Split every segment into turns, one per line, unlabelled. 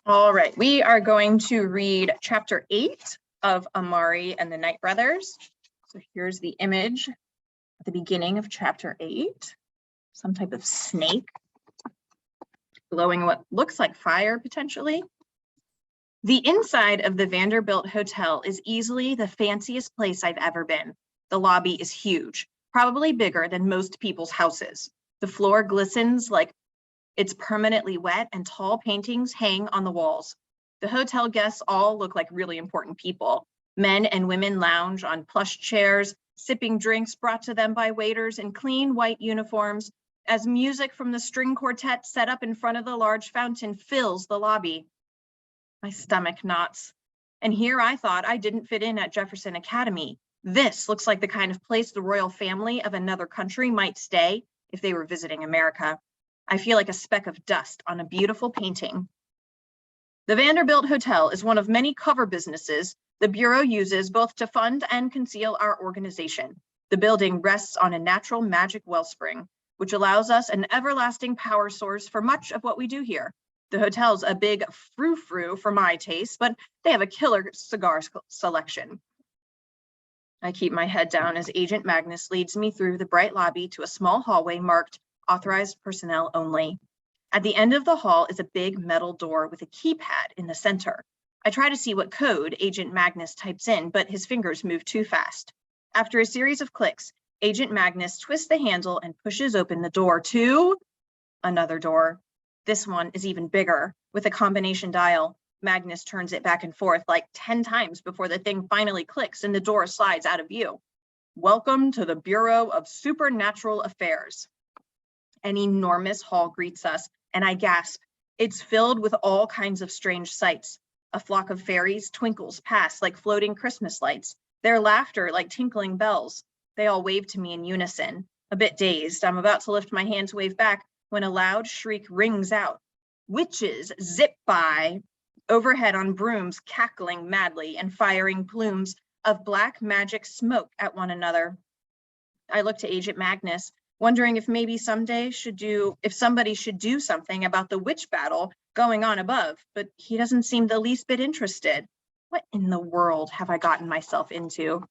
All right, we are going to read chapter 8 of Amari and the Night Brothers. So here's the image at the beginning of chapter 8. Some type of snake glowing what looks like fire, potentially. The inside of the Vanderbilt Hotel is easily the fanciest place I've ever been. The lobby is huge, probably bigger than most people's houses. The floor glistens like it's permanently wet and tall paintings hang on the walls. The hotel guests all look like really important people. Men and women lounge on plush chairs, sipping drinks brought to them by waiters in clean white uniforms, as music from the string quartet set up in front of the large fountain fills the lobby. My stomach knots. And here I thought I didn't fit in at Jefferson Academy. This looks like the kind of place the royal family of another country might stay if they were visiting America. I feel like a speck of dust on a beautiful painting. The Vanderbilt Hotel is one of many cover businesses the Bureau uses both to fund and conceal our organization. The building rests on a natural magic wellspring, which allows us an everlasting power source for much of what we do here. The hotel's a big frou-frou for my taste, but they have a killer cigar selection. I keep my head down as Agent Magnus leads me through the bright lobby to a small hallway marked authorized personnel only. At the end of the hall is a big metal door with a keypad in the center. I try to see what code Agent Magnus types in, but his fingers move too fast. After a series of clicks, Agent Magnus twists the handle and pushes open the door to another door. This one is even bigger, with a combination dial. Magnus turns it back and forth like 10 times before the thing finally clicks and the door slides out of view. Welcome to the Bureau of Supernatural Affairs. An enormous hall greets us, and I gasp. It's filled with all kinds of strange sights. A flock of fairies twinkles past like floating Christmas lights, their laughter like tinkling bells. They all wave to me in unison. A bit dazed, I'm about to lift my hand to wave back when a loud shriek rings out. Witches zip by overhead on brooms, cackling madly and firing plumes of black magic smoke at one another. I look to Agent Magnus, wondering if maybe somebody should do something about the witch battle going on above, but he doesn't seem the least bit interested. What in the world have I gotten myself into?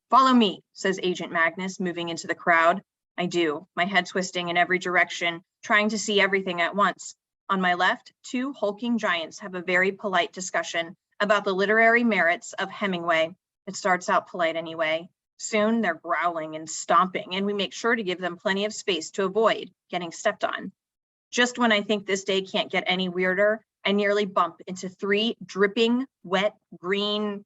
Follow me, says Agent Magnus, moving into the crowd. I do, my head twisting in every direction, trying to see everything at once. On my left, two hulking giants have a very polite discussion about the literary merits of Hemingway. It starts out polite anyway. Soon they're growling and stomping, and we make sure to give them plenty of space to avoid getting stepped on. Just when I think this day can't get any weirder, I nearly bump into three dripping, wet, green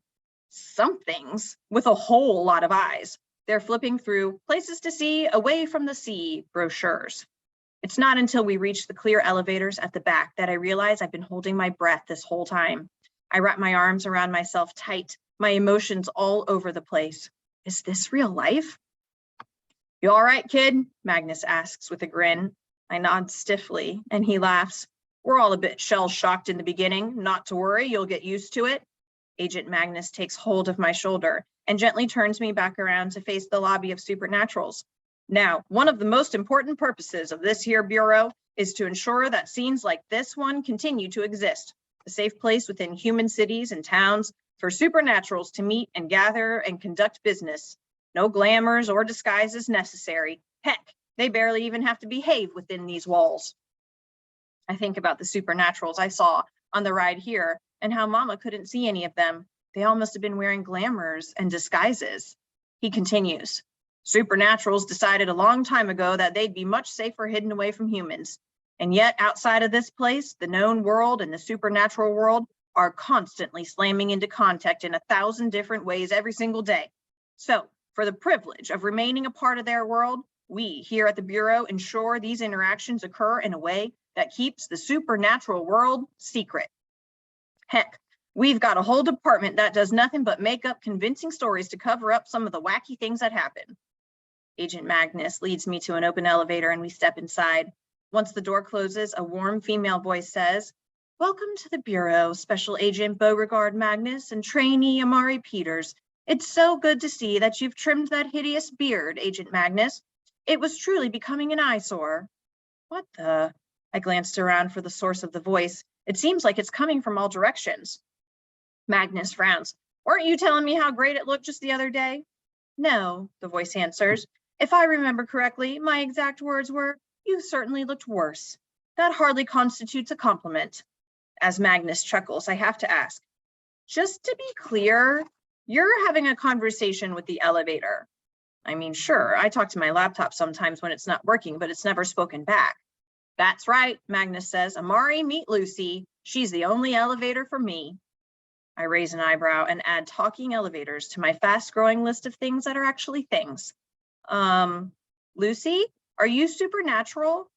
somethings with a whole lot of eyes. They're flipping through Places to See, Away from the Sea brochures. It's not until we reach the clear elevators at the back that I realize I've been holding my breath this whole time. I wrap my arms around myself tight, my emotions all over the place. Is this real life? You all right, kid? Magnus asks with a grin. I nod stiffly, and he laughs. We're all a bit shell-shocked in the beginning. Not to worry, you'll get used to it. Agent Magnus takes hold of my shoulder and gently turns me back around to face the lobby of Supernaturals. Now, one of the most important purposes of this here bureau is to ensure that scenes like this one continue to exist. A safe place within human cities and towns for supernaturals to meet and gather and conduct business. No glamours or disguises necessary. Heck, they barely even have to behave within these walls. I think about the supernaturals I saw on the ride here and how Mama couldn't see any of them. They all must have been wearing glamours and disguises. He continues. Supernaturals decided a long time ago that they'd be much safer hidden away from humans. And yet outside of this place, the known world and the supernatural world are constantly slamming into contact in 1,000 different ways every single day. So, for the privilege of remaining a part of their world, we here at the Bureau ensure these interactions occur in a way that keeps the supernatural world secret. Heck, we've got a whole department that does nothing but make up convincing stories to cover up some of the wacky things that happen. Agent Magnus leads me to an open elevator and we step inside. Once the door closes, a warm female voice says, Welcome to the Bureau, Special Agent Beauregard Magnus and Trainee Amari Peters. It's so good to see that you've trimmed that hideous beard, Agent Magnus. It was truly becoming an eyesore. What the? I glanced around for the source of the voice, It seems like it's coming from all directions. Magnus frowns. Weren't you telling me how great it looked just the other day? No, the voice answers. If I remember correctly, my exact words were, you certainly looked worse. That hardly constitutes a compliment. As Magnus chuckles, I have to ask, just to be clear, you're having a conversation with the elevator. I mean, sure, I talk to my laptop sometimes when it's not working, but it's never spoken back. That's right, Magnus says. Amari, meet Lucy. She's the only elevator for me. I raise an eyebrow and add talking elevators to my fast-growing list of things that are actually things. Lucy, are you supernatural?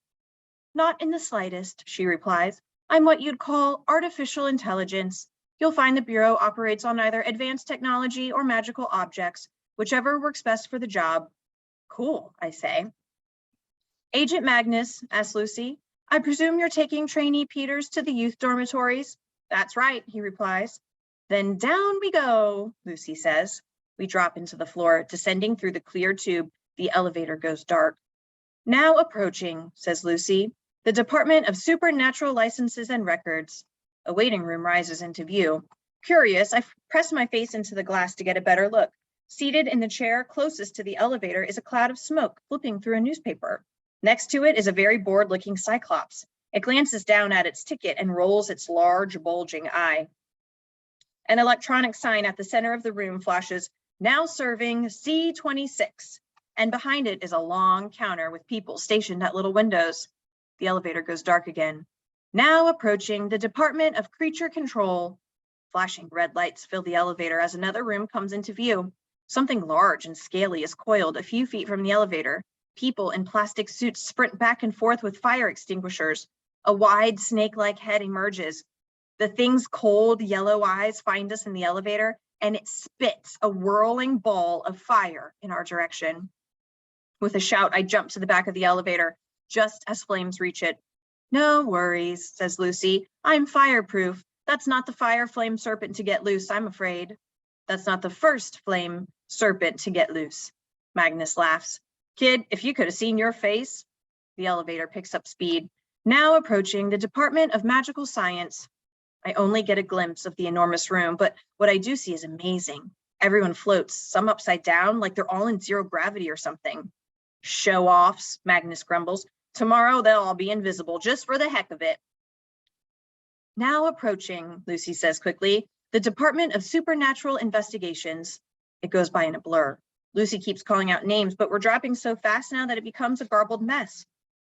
Not in the slightest, she replies. I'm what you'd call artificial intelligence. You'll find the Bureau operates on either advanced technology or magical objects, whichever works best for the job. Cool, I say. Agent Magnus, asks Lucy, I presume you're taking trainee Peters to the youth dormitories? That's right, he replies. Then down we go, Lucy says. We drop into the floor, descending through the clear tube. The elevator goes dark. Now approaching, says Lucy, the Department of Supernatural Licenses and Records. A waiting room rises into view. Curious, I press my face into the glass to get a better look. Seated in the chair closest to the elevator is a cloud of smoke flipping through a newspaper. Next to it is a very bored-looking Cyclops. It glances down at its ticket and rolls its large, bulging eye. An electronic sign at the center of the room flashes, now serving C26, and behind it is a long counter with people stationed at little windows. The elevator goes dark again. Now approaching the Department of Creature Control. Flashing red lights fill the elevator as another room comes into view. Something large and scaly is coiled a few feet from the elevator. People in plastic suits sprint back and forth with fire extinguishers. A wide snake-like head emerges. The thing's cold yellow eyes find us in the elevator, and it spits a whirling ball of fire in our direction. With a shout, I jump to the back of the elevator, just as flames reach it. No worries, says Lucy. I'm fireproof. That's not the fire flame serpent to get loose, I'm afraid. That's not the first flame serpent to get loose. Magnus laughs. Kid, if you could have seen your face. The elevator picks up speed. Now approaching the Department of Magical Science. I only get a glimpse of the enormous room, but what I do see is amazing. Everyone floats, some upside down, like they're all in zero gravity or something. Show-offs, Magnus grumbles. Tomorrow they'll all be invisible, just for the heck of it. Now approaching, Lucy says quickly, the Department of Supernatural Investigations. It goes by in a blur. Lucy keeps calling out names, but we're dropping so fast now that it becomes a garbled mess.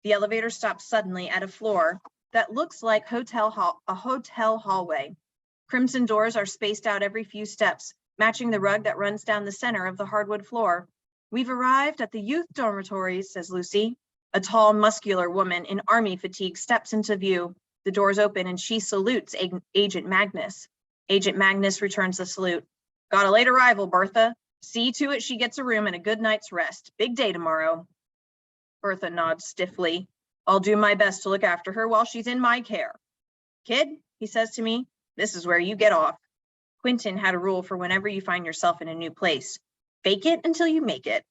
The elevator stops suddenly at a floor that looks like a hotel hallway. Crimson doors are spaced out every few steps, matching the rug that runs down the center of the hardwood floor. We've arrived at the youth dormitories, says Lucy. A tall, muscular woman in army fatigue steps into view. The doors open and she salutes Agent Magnus. Agent Magnus returns the salute. Got a late arrival, Bertha. See to it she gets a room and a good night's rest. Big day tomorrow. Bertha nods stiffly. I'll do my best to look after her while she's in my care. Kid, he says to me, this is where you get off. Quentin had a rule for whenever you find yourself in a new place. Fake it until you make it.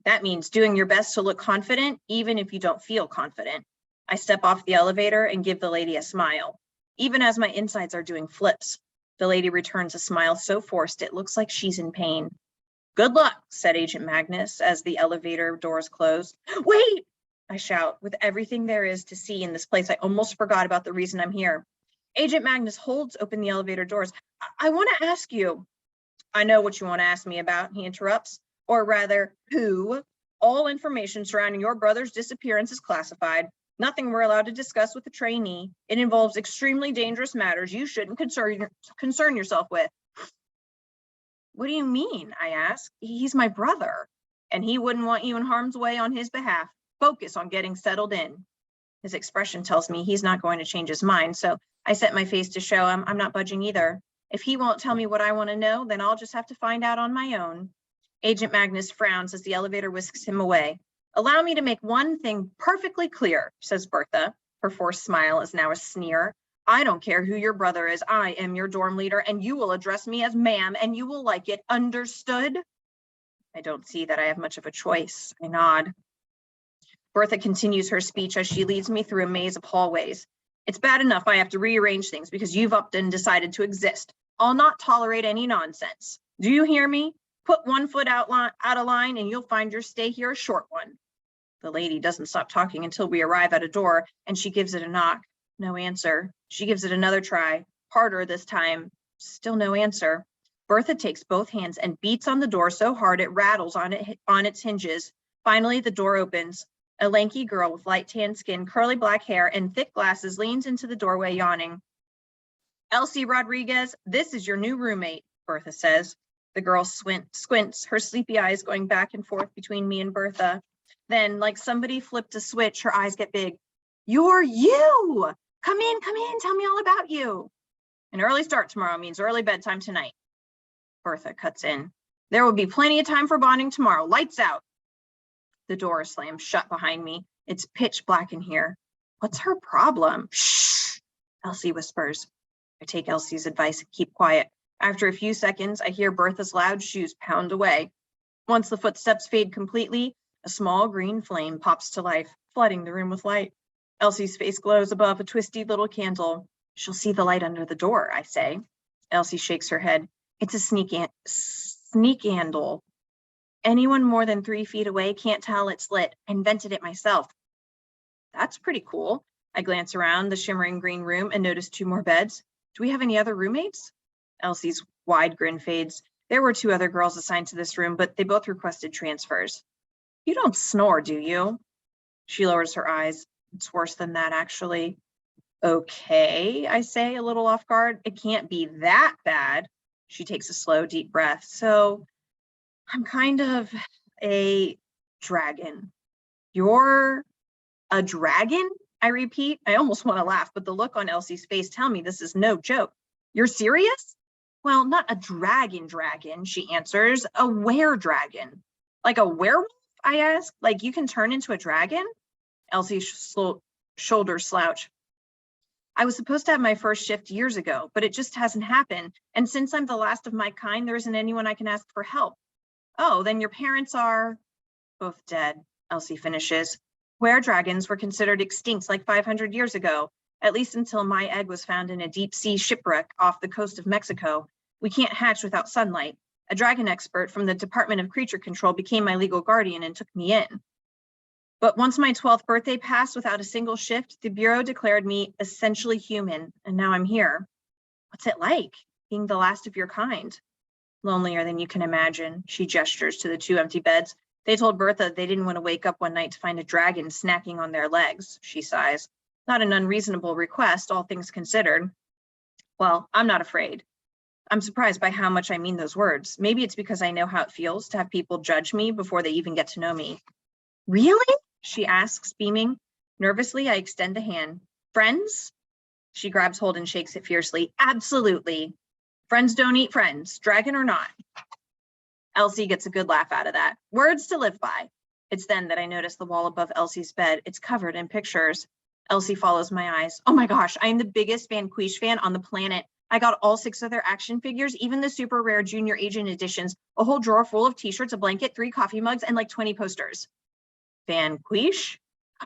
That means doing your best to look confident, even if you don't feel confident. I step off the elevator and give the lady a smile, even as my insides are doing flips. The lady returns a smile so forced it looks like she's in pain. Good luck, said Agent Magnus as the elevator doors close. Wait! I shout. With everything there is to see in this place, I almost forgot about the reason I'm here. Agent Magnus holds open the elevator doors. I want to ask you. I know what you want to ask me about, he interrupts. Or rather, who? All information surrounding your brother's disappearance is classified. Nothing we're allowed to discuss with the trainee. It involves extremely dangerous matters you shouldn't concern yourself with. What do you mean? I ask. He's my brother, and he wouldn't want you in harm's way on his behalf. Focus on getting settled in. His expression tells me he's not going to change his mind, so I set my face to show him I'm not budging either. If he won't tell me what I want to know, then I'll just have to find out on my own. Agent Magnus frowns as the elevator whisks him away. Allow me to make one thing perfectly clear, says Bertha. Her forced smile is now a sneer. I don't care who your brother is. I am your dorm leader, and you will address me as ma'am, and you will like it. Understood? I don't see that I have much of a choice. I nod. Bertha continues her speech as she leads me through a maze of hallways. It's bad enough I have to rearrange things because you've upped and decided to exist. I'll not tolerate any nonsense. Do you hear me? Put one foot out of line and you'll find your stay here a short one. The lady doesn't stop talking until we arrive at a door and she gives it a knock. No answer. She gives it another try, harder this time. Still no answer. Bertha takes both hands and beats on the door so hard it rattles on its hinges. Finally, the door opens. A lanky girl with light tan skin, curly black hair, and thick glasses leans into the doorway, yawning. Elsie Rodriguez, this is your new roommate, Bertha says. The girl squints, her sleepy eyes going back and forth between me and Bertha. Then, like somebody flipped a switch, her eyes get big. You're you! Come in, tell me all about you. An early start tomorrow means early bedtime tonight. Bertha cuts in. There will be plenty of time for bonding tomorrow. Lights out. The door slams shut behind me. It's pitch black in here. What's her problem? Shh, Elsie whispers. I take Elsie's advice and keep quiet. After a few seconds, I hear Bertha's loud shoes pound away. Once the footsteps fade completely, a small green flame pops to life, flooding the room with light. Elsie's face glows above a twisty little candle. She'll see the light under the door, I say. Elsie shakes her head. It's a sneak candle. Anyone more than 3 feet away can't tell it's lit. I invented it myself. That's pretty cool. I glance around the shimmering green room and notice 2 more beds. Do we have any other roommates? Elsie's wide grin fades. There were 2 other girls assigned to this room, but they both requested transfers. You don't snore, do you? She lowers her eyes. It's worse than that, actually. Okay, I say, a little off guard. It can't be that bad. She takes a slow, deep breath. So I'm kind of a dragon. You're a dragon? I repeat. I almost want to laugh, but the look on Elsie's face tell me this is no joke. You're serious? Well, not a dragon, she answers. A were-dragon. Like a werewolf? I ask. Like you can turn into a dragon? Elsie's shoulders slouch. I was supposed to have my first shift years ago, but it just hasn't happened. And since I'm the last of my kind, there isn't anyone I can ask for help. Oh, then your parents are both dead, Elsie finishes. Were-dragons were considered extinct like 500 years ago, at least until my egg was found in a deep-sea shipwreck off the coast of Mexico. We can't hatch without sunlight. A dragon expert from the Department of Creature Control became my legal guardian and took me in. But once my 12th birthday passed without a single shift, the Bureau declared me essentially human, and now I'm here. What's it like, being the last of your kind? Lonelier than you can imagine, she gestures to the 2 empty beds. They told Bertha they didn't want to wake up one night to find a dragon snacking on their legs, she sighs. Not an unreasonable request, all things considered. Well, I'm not afraid. I'm surprised by how much I mean those words. Maybe it's because I know how it feels to have people judge me before they even get to know me. Really? She asks, beaming. Nervously, I extend a hand. Friends? She grabs hold and shakes it fiercely. Absolutely. Friends don't eat friends, dragon or not. Elsie gets a good laugh out of that. Words to live by. It's then that I notice the wall above Elsie's bed. It's covered in pictures. Elsie follows my eyes. Oh my gosh, I am the biggest Van Quiche fan on the planet. I got all 6 of their action figures, even the super rare junior agent editions, a whole drawer full of t-shirts, a blanket, 3 coffee mugs, and like 20 posters. Van Quiche?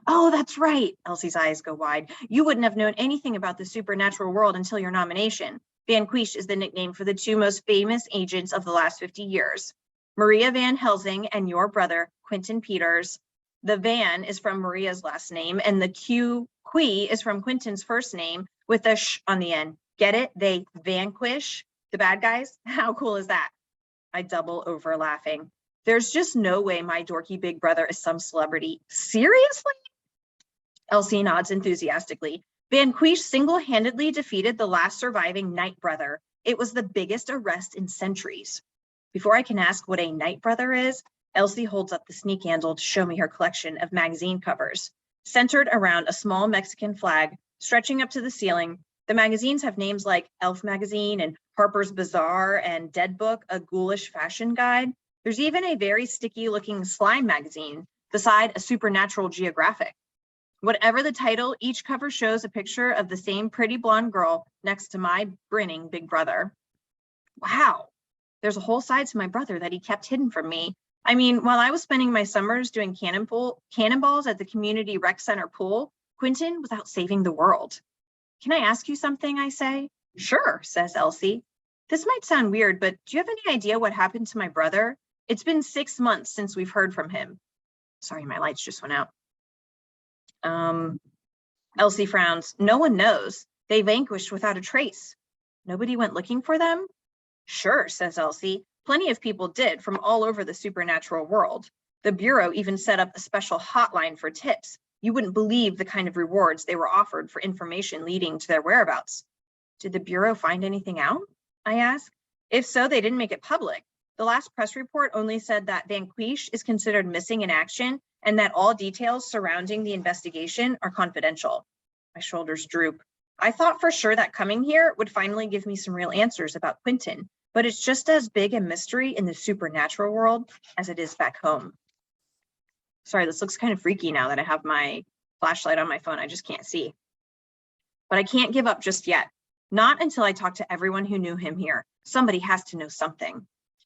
Oh, that's right. Elsie's eyes go wide. You wouldn't have known anything about the supernatural world until your nomination. Van Quiche is the nickname for the 2 most famous agents of the last 50 years. Maria Van Helsing and your brother, Quentin Peters. The Van is from Maria's last name, and the Qui is from Quentin's first name with a sh on the end. Get it? They vanquish the bad guys? How cool is that? I double over laughing. There's just no way my dorky big brother is some celebrity. Seriously? Elsie nods enthusiastically. Van Quiche single-handedly defeated the last surviving Night Brother. It was the biggest arrest in centuries. Before I can ask what a Night Brother is, Elsie holds up the sneak candle to show me her collection of magazine covers. Centered around a small Mexican flag, stretching up to the ceiling, the magazines have names like Elf Magazine and Harper's Bazaar and Dead Book, a ghoulish fashion guide. There's even a very sticky-looking slime magazine beside a supernatural geographic. Whatever the title, each cover shows a picture of the same pretty blonde girl next to my grinning big brother. Wow, there's a whole side to my brother that he kept hidden from me. I mean, while I was spending my summers doing cannonballs at the community rec center pool, Quentin was out saving the world. Can I ask you something, I say? Sure, says Elsie. This might sound weird, but do you have any idea what happened to my brother? It's been 6 months since we've heard from him. Sorry, my lights just went out. Elsie frowns. No one knows. They vanquished without a trace. Nobody went looking for them? Sure, says Elsie. Plenty of people did from all over the supernatural world. The Bureau even set up a special hotline for tips. You wouldn't believe the kind of rewards they were offered for information leading to their whereabouts. Did the Bureau find anything out? I ask. If so, they didn't make it public. The last press report only said that Vanquish is considered missing in action and that all details surrounding the investigation are confidential. My shoulders droop. I thought for sure that coming here would finally give me some real answers about Quentin, but it's just as big a mystery in the supernatural world as it is back home. Sorry, this looks kind of freaky now that I have my flashlight on my phone. I just can't see. But I can't give up just yet. Not until I talk to everyone who knew him here. Somebody has to know something.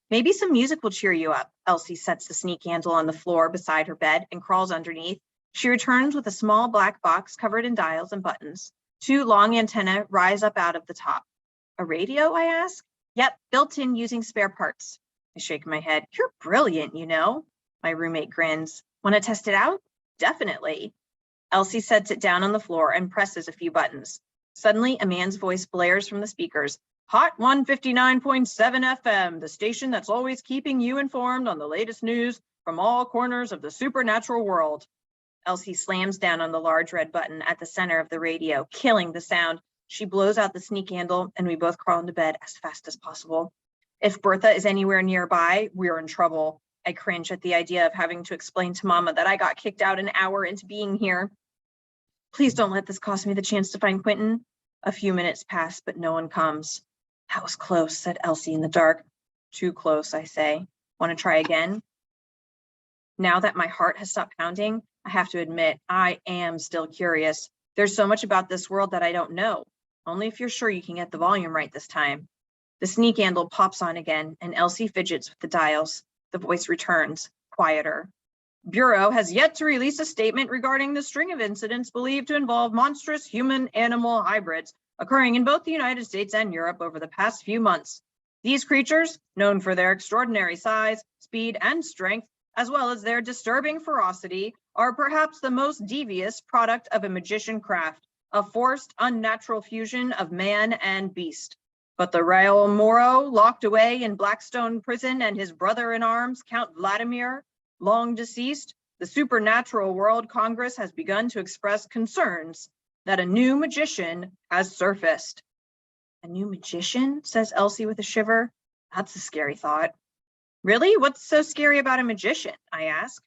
Maybe some music will cheer you up. Elsie sets the sneak candle on the floor beside her bed and crawls underneath. She returns with a small black box covered in dials and buttons. 2 long antennae rise up out of the top. A radio, I ask? Yep, built in using spare parts. I shake my head. You're brilliant, you know. My roommate grins. Want to test it out? Definitely. Elsie sets it down on the floor and presses a few buttons. Suddenly, a man's voice blares from the speakers. Hot 159.7 FM, the station that's always keeping you informed on the latest news from all corners of the supernatural world. Elsie slams down on the large red button at the center of the radio, killing the sound. She blows out the sneak candle, and we both crawl into bed as fast as possible. If Bertha is anywhere nearby, we're in trouble. I cringe at the idea of having to explain to Mama that I got kicked out an hour into being here. Please don't let this cost me the chance to find Quentin. A few minutes pass, but no one comes. That was close, said Elsie in the dark. Too close, I say. Want to try again? Now that my heart has stopped pounding, I have to admit, I am still curious. There's so much about this world that I don't know. Only if you're sure you can get the volume right this time. The sneak candle pops on again, and Elsie fidgets with the dials. The voice returns, quieter. Bureau has yet to release a statement regarding the string of incidents believed to involve monstrous human-animal hybrids occurring in both the United States and Europe over the past few months. These creatures, known for their extraordinary size, speed, and strength, as well as their disturbing ferocity, are perhaps the most devious product of a magician craft, a forced, unnatural fusion of man and beast. But the Rael Moro, locked away in Blackstone prison, and his brother-in-arms, Count Vladimir, long deceased, the Supernatural World Congress has begun to express concerns that a new magician has surfaced. A new magician, says Elsie with a shiver. That's a scary thought. Really? What's so scary about a magician? I ask.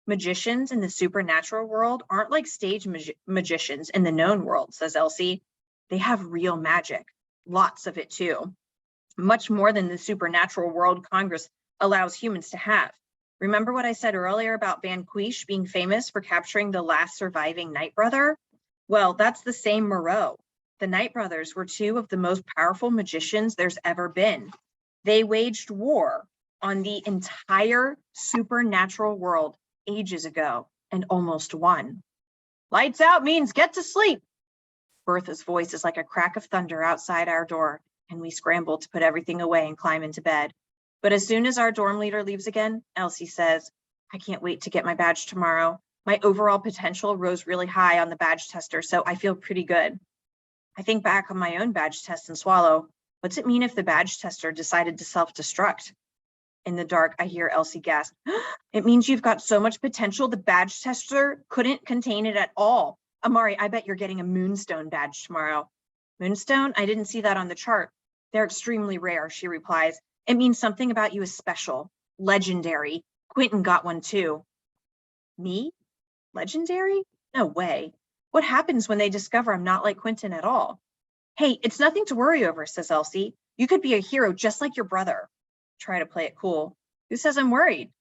Magicians in the supernatural world aren't like stage magicians in the known world, says Elsie. They have real magic, lots of it too. Much more than the Supernatural World Congress allows humans to have. Remember what I said earlier about Vanquish being famous for capturing the last surviving Night Brother? Well, that's the same Moreau. The Night Brothers were 2 of the most powerful magicians there's ever been. They waged war on the entire supernatural world ages ago and almost won. Lights out means get to sleep. Bertha's voice is like a crack of thunder outside our door, and we scramble to put everything away and climb into bed. But as soon as our dorm leader leaves again, Elsie says, I can't wait to get my badge tomorrow. My overall potential rose really high on the badge tester, so I feel pretty good. I think back on my own badge test and swallow. What's it mean if the badge tester decided to self-destruct? In the dark, I hear Elsie gasp. It means you've got so much potential the badge tester couldn't contain it at all. Amari, I bet you're getting a Moonstone badge tomorrow. Moonstone? I didn't see that on the chart. They're extremely rare, she replies. It means something about you is special, legendary. Quentin got one too. Me? Legendary? No way. What happens when they discover I'm not like Quentin at all? Hey, it's nothing to worry over, says Elsie. You could be a hero just like your brother. Try to play it cool. Who says I'm worried?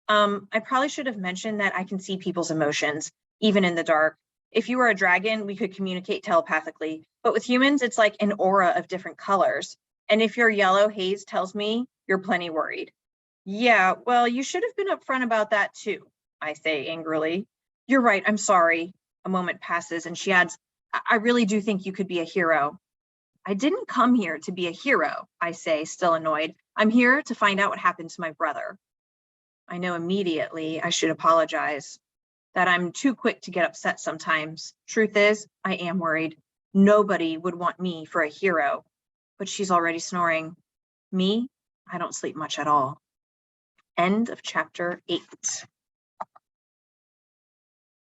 I probably should have mentioned that I can see people's emotions, even in the dark. If you were a dragon, we could communicate telepathically, but with humans, it's like an aura of different colors. And if your yellow haze tells me, you're plenty worried. Yeah, well, you should have been upfront about that too, I say angrily. You're right, I'm sorry. A moment passes and she adds, I really do think you could be a hero. I didn't come here to be a hero, I say, still annoyed. I'm here to find out what happened to my brother. I know immediately I should apologize, that I'm too quick to get upset sometimes. Truth is, I am worried. Nobody would want me for a hero, but she's already snoring. Me, I don't sleep much at all. End of chapter 8.